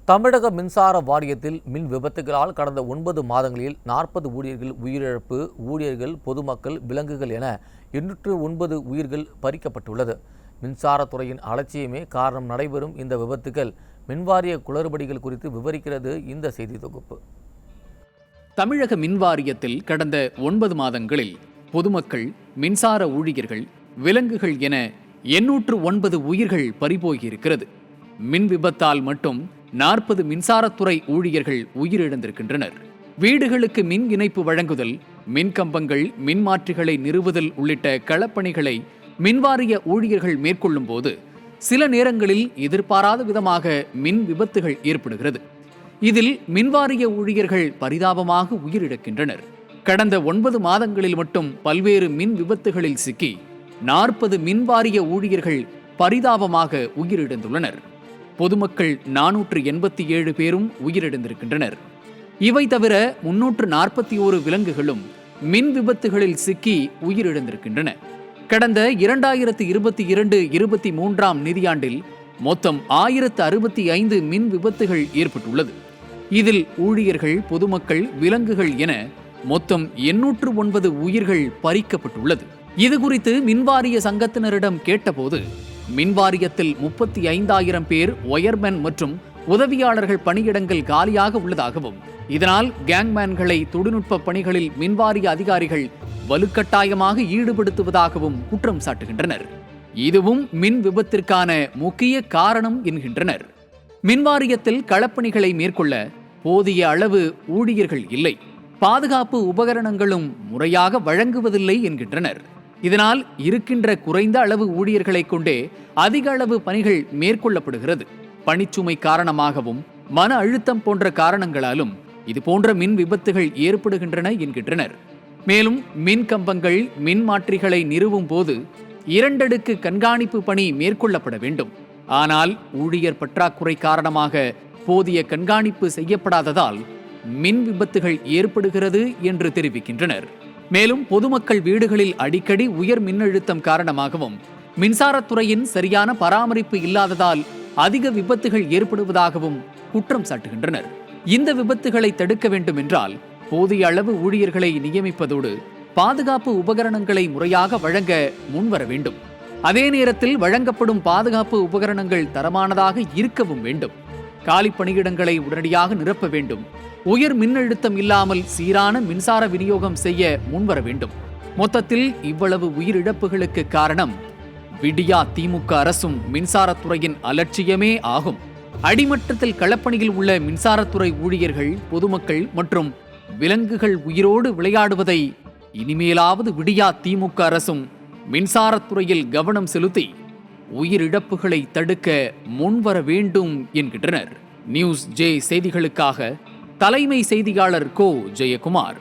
தமிழக மின்சார வாரியத்தில் மின் விபத்துகளால் கடந்த 9 மாதங்களில் 40 ஊழியர்கள் உயிரிழப்பு, ஊழியர்கள், பொதுமக்கள், விலங்குகள் என 809 உயிர்கள் பறிக்கப்பட்டுள்ளது. மின்சாரத்துறையின் அலட்சியமே காரணம். நடைபெறும் இந்த விபத்துகள், மின்வாரிய குளறுபடிகள் குறித்து விவரிக்கிறது இந்த செய்தி தொகுப்பு. தமிழக மின்வாரியத்தில் கடந்த 9 மாதங்களில் பொதுமக்கள், மின்சார ஊழியர்கள், விலங்குகள் என 809 உயிர்கள் பறிபோகியிருக்கிறது. மின் விபத்தால் மட்டும் 40 மின்சாரத்துறை ஊழியர்கள் உயிரிழந்திருக்கின்றனர். வீடுகளுக்கு மின் இணைப்பு வழங்குதல், மின் கம்பங்கள், மின் மாற்றிகளை நிறுவுதல் உள்ளிட்ட களப்பணிகளை மின்வாரிய ஊழியர்கள் மேற்கொள்ளும் போது சில நேரங்களில் எதிர்பாராத விதமாக மின் விபத்துகள் ஏற்படுகிறது. இதில் மின்வாரிய ஊழியர்கள் பரிதாபமாக உயிரிழக்கின்றனர். கடந்த 9 மாதங்களில் மட்டும் பல்வேறு மின் விபத்துகளில் சிக்கி 40 மின்வாரிய ஊழியர்கள் பரிதாபமாக உயிரிழந்துள்ளனர். பொதுமக்கள் 487 பேரும் உயிரிழந்திருக்கின்றனர். இவை தவிர 341 விலங்குகளும் மின் விபத்துகளில் சிக்கி உயிரிழந்திருக்கின்றன. கடந்த 2022-23 நிதியாண்டில் மொத்தம் 1065 மின் விபத்துகள் ஏற்பட்டுள்ளது. இதில் ஊழியர்கள், பொதுமக்கள், விலங்குகள் என மொத்தம் 809 உயிர்கள் பறிக்கப்பட்டுள்ளது. இதுகுறித்து மின்வாரிய சங்கத்தினரிடம் கேட்டபோது, மின்வாரியத்தில் 35,000 பேர் ஒயர்மேன் மற்றும் உதவியாளர்கள் பணியிடங்கள் காலியாக உள்ளதாகவும், இதனால் கேங்மேன்களை தொழில்நுட்ப பணிகளில் மின்வாரிய அதிகாரிகள் வலுக்கட்டாயமாக ஈடுபடுத்துவதாகவும் குற்றம் சாட்டுகின்றனர். இதுவும் மின் விபத்திற்கான முக்கிய காரணம் என்கின்றனர். மின்வாரியத்தில் களப்பணிகளை மேற்கொள்ள போதிய அளவு ஊழியர்கள் இல்லை, பாதுகாப்பு உபகரணங்களும் முறையாக வழங்குவதில்லை என்கின்றனர். இதனால் இருக்கின்ற குறைந்த அளவு ஊழியர்களை கொண்டே அதிக அளவு பணிகள் மேற்கொள்ளப்படுகிறது. பணிச்சுமை காரணமாகவும் மன அழுத்தம் போன்ற காரணங்களாலும் இதுபோன்ற மின் விபத்துகள் ஏற்படுகின்றன என்கின்றனர். மேலும் மின் கம்பங்கள், மின் மாற்றிகளை நிறுவும் போது 2 அடுக்கு கண்காணிப்பு பணி மேற்கொள்ளப்பட வேண்டும். ஆனால் ஊழியர் பற்றாக்குறை காரணமாக போதிய கண்காணிப்பு செய்யப்படாததால் மின் விபத்துகள் ஏற்படுகிறது என்று தெரிவிக்கின்றனர். மேலும் பொதுமக்கள் வீடுகளில் அடிக்கடி உயர் மின்னழுத்தம் காரணமாகவும் மின்சாரத்துறையின் சரியான பராமரிப்பு இல்லாததால் அதிக விபத்துகள் ஏற்படுவதாகவும் குற்றம் சாட்டுகின்றனர். இந்த விபத்துகளை தடுக்க வேண்டும் என்றால் போதிய அளவு ஊழியர்களை நியமிப்பதோடு பாதுகாப்பு உபகரணங்களை முறையாக வழங்க முன்வர வேண்டும். அதே நேரத்தில் வழங்கப்படும் பாதுகாப்பு உபகரணங்கள் தரமானதாக இருக்கவும் வேண்டும். காலி பணியிடங்களை உடனடியாக நிரப்ப வேண்டும். உயர் மின்னழுத்தம் இல்லாமல் சீரான மின்சார விநியோகம் செய்ய முன்வர வேண்டும். மொத்தத்தில் இவ்வளவு உயிரிழப்புகளுக்கு காரணம் விடியா திமுக அரசும் மின்சாரத்துறையின் அலட்சியமே ஆகும். அடிமட்டத்தில் களப்பணியில் உள்ள மின்சாரத்துறை ஊழியர்கள், பொதுமக்கள் மற்றும் விலங்குகள் உயிரோடு விளையாடுவதை இனிமேலாவது விடியா திமுக அரசும் மின்சாரத்துறையில் கவனம் செலுத்தி உயிரிழப்புகளை தடுக்க முன்வர வேண்டும் என்கின்றனர். நியூஸ் ஜே செய்திகளுக்காக தலைமை செய்தியாளர் கோ. ஜெயக்குமார்.